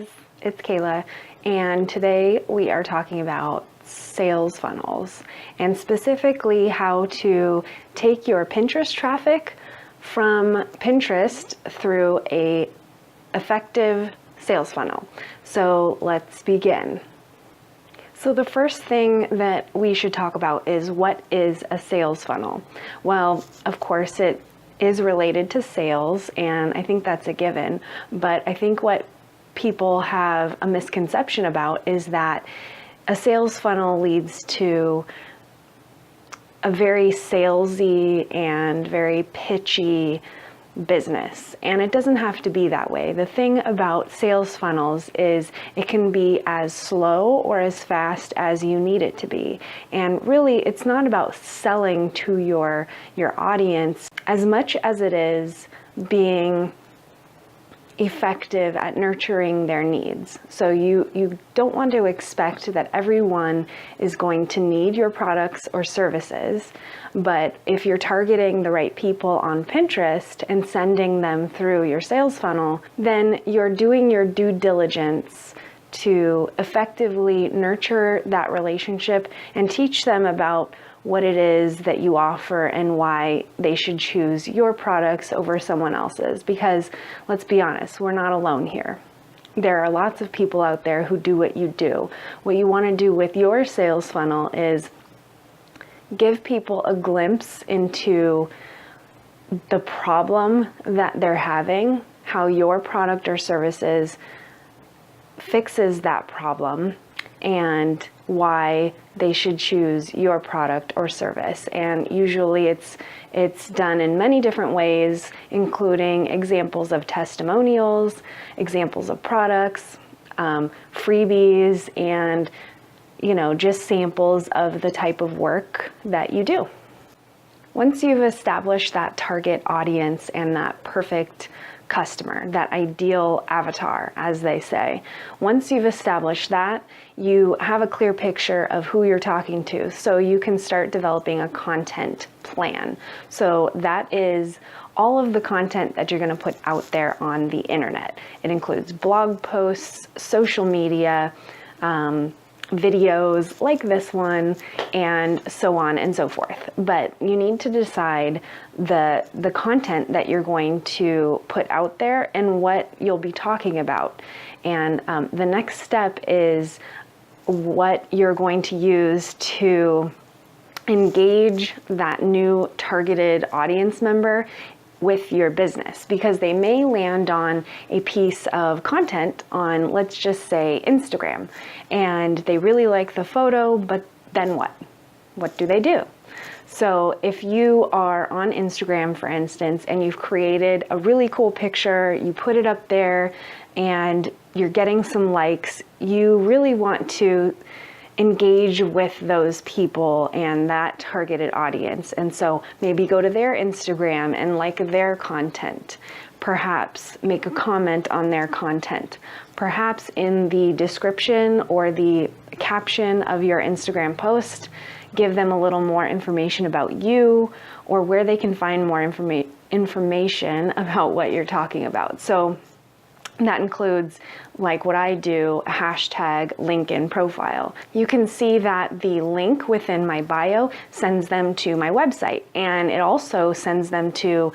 guys, it's Kayla, and today we are talking about sales funnels and specifically how to take your Pinterest traffic from Pinterest through a effective sales funnel. So let's begin. So the first thing that we should talk about is, what is a sales funnel? Well, of course it is related to sales, and I think that's a given, but I think what people have a misconception about is that a sales funnel leads to a very salesy and very pitchy business, and it doesn't have to be that way. The thing about sales funnels is it can be as slow or as fast as you need it to be, and really it's not about selling to your audience as much as it is being effective at nurturing their needs. So you don't want to expect that everyone is going to need your products or services, but if you're targeting the right people on Pinterest and sending them through your sales funnel, then you're doing your due diligence to effectively nurture that relationship and teach them about what it is that you offer and why they should choose your products over someone else's. Because let's be honest, we're not alone here. There are lots of people out there who do what you do. What you want to do with your sales funnel is give people a glimpse into the problem that they're having, how your product or services fixes that problem, and why they should choose your product or service. And usually it's done in many different ways, including examples of testimonials, examples of products, freebies, and just samples of the type of work that you do. Once you've established that target audience and that perfect customer, that ideal avatar, as they say, once you've established that, you have a clear picture of who you're talking to, so you can start developing a content plan. So that is all of the content that you're going to put out there on the internet. It includes blog posts, social media, videos like this one, and so on and so forth. But you need to decide the content that you're going to put out there and what you'll be talking about. And the next step is what you're going to use to engage that new targeted audience member with your business, because they may land on a piece of content on, let's just say, Instagram, and they really like the photo, but then what? What do they do? So if you are on Instagram, for instance, and you've created a really cool picture, you put it up there and you're getting some likes, you really want to engage with those people and that targeted audience. And so maybe go to their Instagram and like their content. Perhaps make a comment on their content. Perhaps in the description or the caption of your Instagram post, give them a little more information about you or where they can find more information about what you're talking about. So that includes, like what I do, a hashtag link in profile. You can see that the link within my bio sends them to my website, and it also sends them to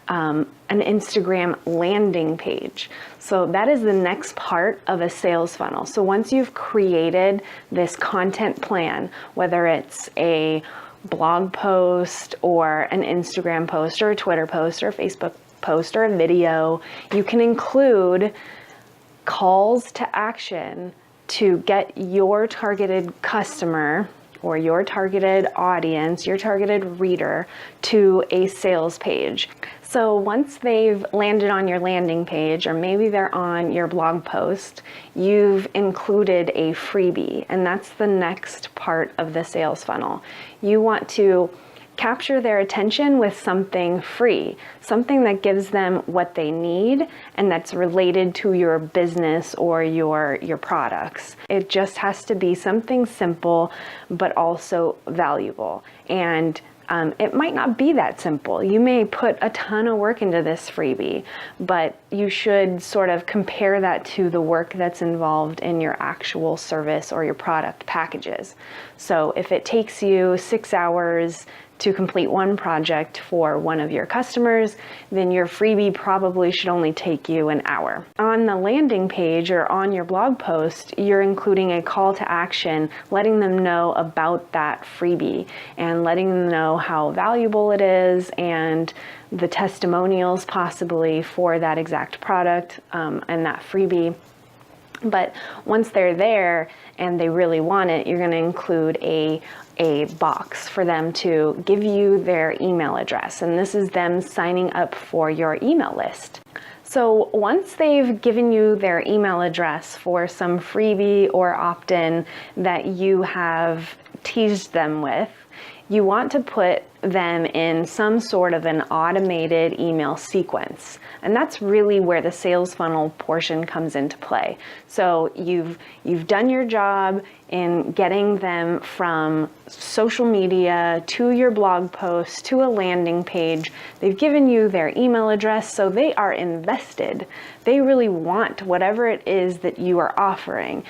an Instagram landing page. So that is the next part of a sales funnel. So once you've created this content plan, whether it's a blog post or an Instagram post or a Twitter post or a Facebook post or a video, you can include calls to action to get your targeted customer or your targeted audience, your targeted reader, to a sales page. So once they've landed on your landing page, or maybe they're on your blog post, you've included a freebie, and that's the next part of the sales funnel. You want to capture their attention with something free, something that gives them what they need and that's related to your business or your products. It just has to be something simple but also valuable. And It might not be that simple. You may put a ton of work into this freebie, but you should sort of compare that to the work that's involved in your actual service or your product packages. So if it takes you 6 hours to complete one project for one of your customers, then your freebie probably should only take you an hour. On the landing page or on your blog post, you're including a call to action, letting them know about that freebie and letting them know how valuable it is and the testimonials possibly for that exact product and that freebie. But once they're there and they really want it, you're going to include a box for them to give you their email address. And this is them signing up for your email list. So once they've given you their email address for some freebie or opt-in that you have teased them with, you want to put them in some sort of an automated email sequence. And that's really where the sales funnel portion comes into play. So you've done your job in getting them from social media to your blog post to a landing page. They've given you their email address, so they are invested. They really want whatever it is that you are offering.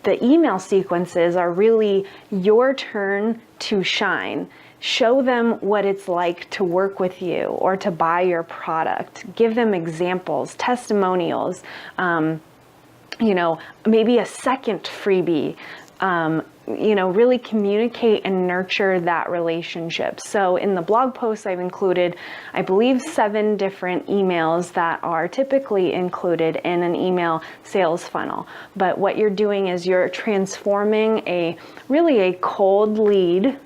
The email sequences are really your turn to shine. Show them what it's like to work with you or to buy your product. Give them examples, testimonials, maybe a second freebie. Really communicate and nurture that relationship. So in the blog post, I've included, I believe, 7 different emails that are typically included in an email sales funnel. But what you're doing is you're transforming a cold lead,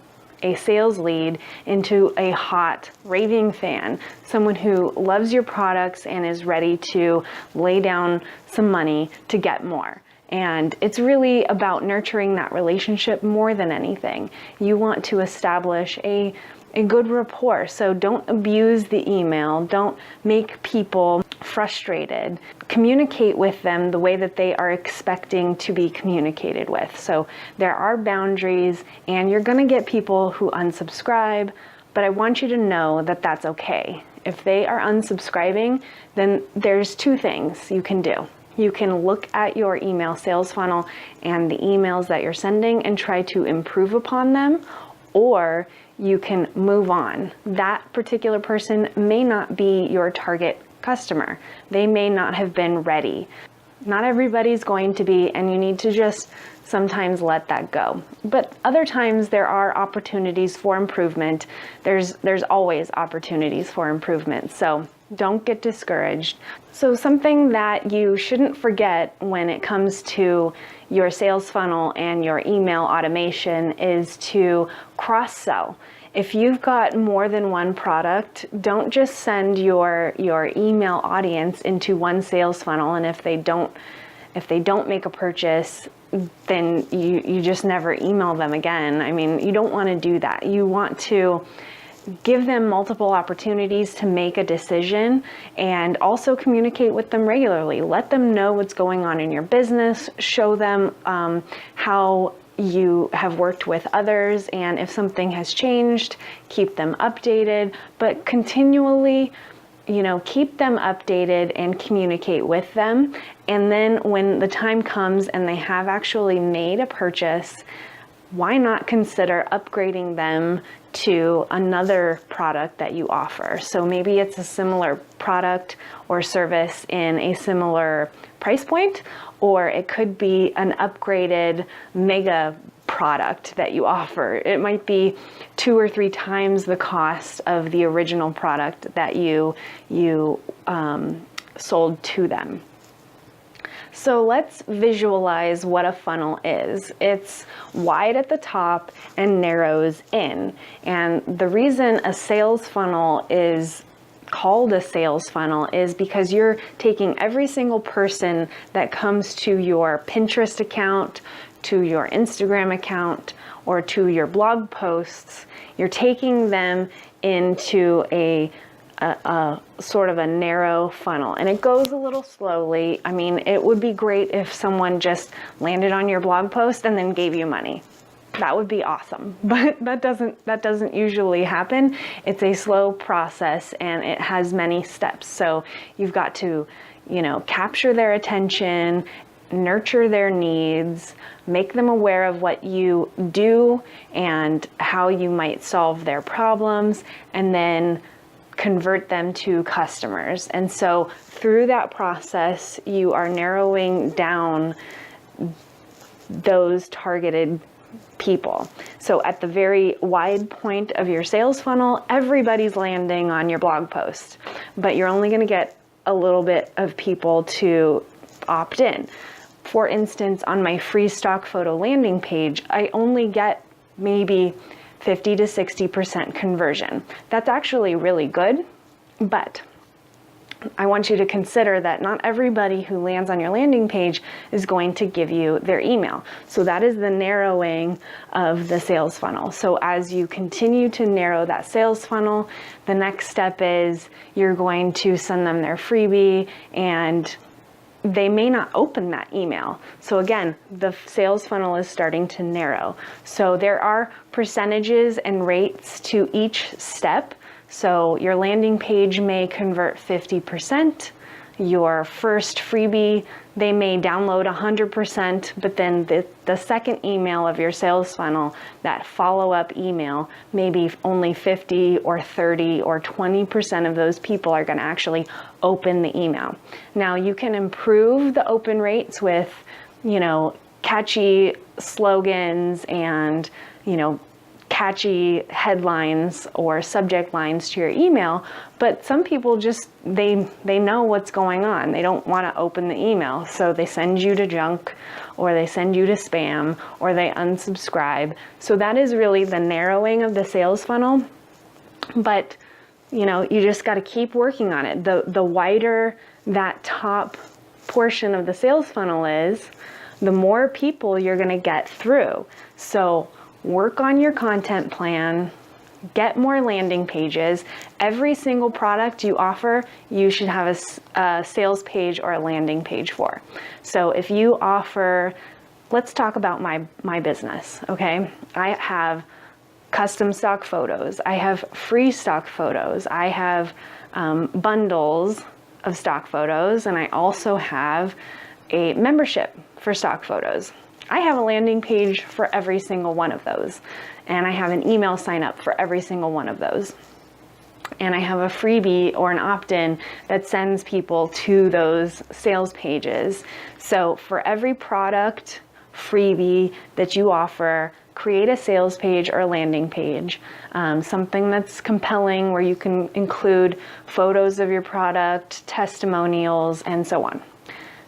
a sales lead, into a hot raving fan, someone who loves your products and is ready to lay down some money to get more. And it's really about nurturing that relationship more than anything. You want to establish a good rapport. So don't abuse the email. Don't make people frustrated. Communicate with them the way that they are expecting to be communicated with. So there are boundaries, and you're going to get people who unsubscribe, but I want you to know that that's okay. If they are unsubscribing, then there's 2 things you can do. You can look at your email sales funnel and the emails that you're sending and try to improve upon them, or you can move on. That particular person may not be your target customer. They may not have been ready. Not everybody's going to be, and you need to just sometimes let that go. But other times there are opportunities for improvement. There's always opportunities for improvement. So don't get discouraged. So something that you shouldn't forget when it comes to your sales funnel and your email automation is to cross-sell. If you've got more than one product, don't just send your email audience into one sales funnel, and if they don't make a purchase, then you just never email them again. I mean, you don't want to do that. You want to give them multiple opportunities to make a decision and also communicate with them regularly. Let them know what's going on in your business. Show them how you have worked with others, and if something has changed, keep them updated, but continually keep them updated and communicate with them. And then when the time comes and they have actually made a purchase, why not consider upgrading them to another product that you offer? So maybe it's a similar product or service in a similar price point, or it could be an upgraded mega product that you offer. It might be 2 or 3 times the cost of the original product that you sold to them. So let's visualize what a funnel is. It's wide at the top and narrows in. And the reason a sales funnel is called a sales funnel is because you're taking every single person that comes to your Pinterest account, to your Instagram account, or to your blog posts. You're taking them into a sort of a narrow funnel, and it goes a little slowly. I mean, it would be great if someone just landed on your blog post and then gave you money. that would be awesome, but that doesn't usually happen. It's a slow process and it has many steps. So you've got to, capture their attention, nurture their needs, make them aware of what you do and how you might solve their problems, and then convert them to customers. And so through that process, you are narrowing down those targeted people. So at the very wide point of your sales funnel, everybody's landing on your blog post, but you're only going to get a little bit of people to opt in. For instance, on my free stock photo landing page, I only get maybe 50 to 60% conversion. That's actually really good, but I want you to consider that not everybody who lands on your landing page is going to give you their email. So that is the narrowing of the sales funnel. So as you continue to narrow that sales funnel, the next step is you're going to send them their freebie, and they may not open that email. So again, the sales funnel is starting to narrow. So there are percentages and rates to each step. So your landing page may convert 50%. Your first freebie, they may download 100%, but then the second email of your sales funnel, that follow-up email, maybe only 50 or 30 or 20% of those people are going to actually open the email. Now you can improve the open rates with, catchy slogans and, catchy headlines or subject lines to your email, but some people just, they know what's going on. They don't want to open the email, so they send you to junk, or they send you to spam, or they unsubscribe. So that is really the narrowing of the sales funnel, but you just got to keep working on it. The wider that top portion of the sales funnel is, the more people you're going to get through. So work on your content plan, get more landing pages. Every single product you offer, you should have a sales page or a landing page for. So if you offer, let's talk about my business, okay? I have custom stock photos. I have free stock photos. I have bundles of stock photos, and I also have a membership for stock photos. I have a landing page for every single one of those, and I have an email sign up for every single one of those. And I have a freebie or an opt-in that sends people to those sales pages. So for every product freebie that you offer, create a sales page or a landing page, something that's compelling where you can include photos of your product, testimonials, and so on.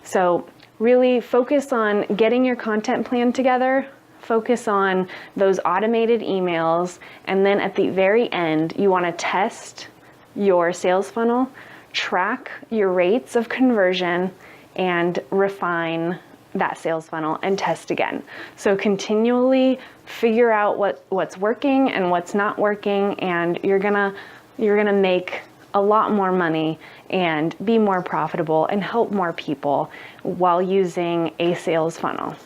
So really focus on getting your content plan together, focus on those automated emails, and then at the very end, you want to test your sales funnel, track your rates of conversion, and refine that sales funnel and test again. So continually figure out what's working and what's not working, and you're gonna make a lot more money and be more profitable and help more people while using a sales funnel.